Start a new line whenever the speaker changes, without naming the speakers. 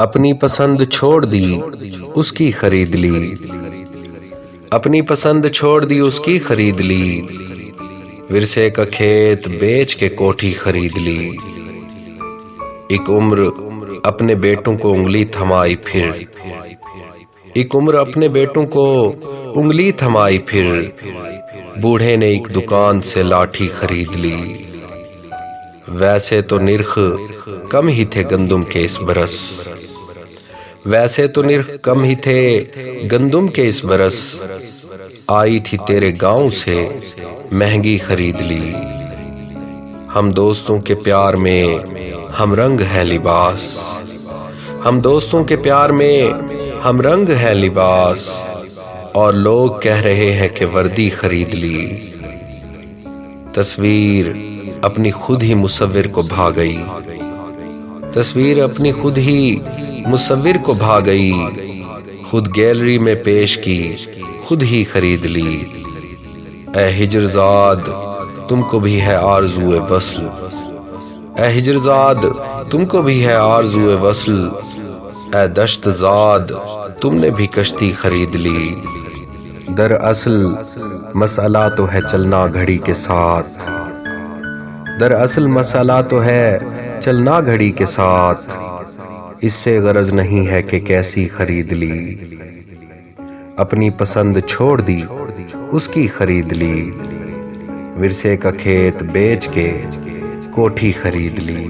اپنی پسند چھوڑ دی اس کی خرید لی، اپنی پسند چھوڑ دی اس کی خرید لی، ورثے کا کھیت بیچ کے کوٹھی خرید لی۔ ایک عمر اپنے بیٹوں کو انگلی تھمائی پھر، ایک عمر اپنے بیٹوں کو انگلی تھمائی پھر، بوڑھے نے ایک دکان سے لاٹھی خرید لی۔ ویسے تو نرخ کم ہی تھے گندم کے اس برس، ویسے تو نرخ کم ہی تھے گندم کے اس برس، آئی تھی تیرے گاؤں سے مہنگی خرید لی۔ ہم دوستوں کے پیار میں ہم رنگ ہے لباس، ہم دوستوں کے پیار میں ہم رنگ ہے لباس، اور لوگ کہہ رہے ہیں کہ وردی خرید لی۔ تصویر اپنی خود ہی مصور کو بھا گئی، تصویر اپنی خود ہی مصور کو بھا گئی، خود گیلری میں پیش کی خود ہی خرید لی۔ اے ہجر زاد تم کو بھی ہے آرزوئے وصل، اے ہجر زاد تم کو بھی ہے آرزوئے وصل، اے دشت زاد تم نے بھی کشتی خرید لی۔ دراصل مسئلہ تو ہے چلنا گھڑی کے ساتھ، دراصل مسئلہ تو ہے چلنا گھڑی کے ساتھ، اس سے غرض نہیں ہے کہ کیسی خرید لی، اپنی پسند چھوڑ دی اس کی خرید لی، ورثے کا کھیت بیچ کے کوٹھی خرید لی۔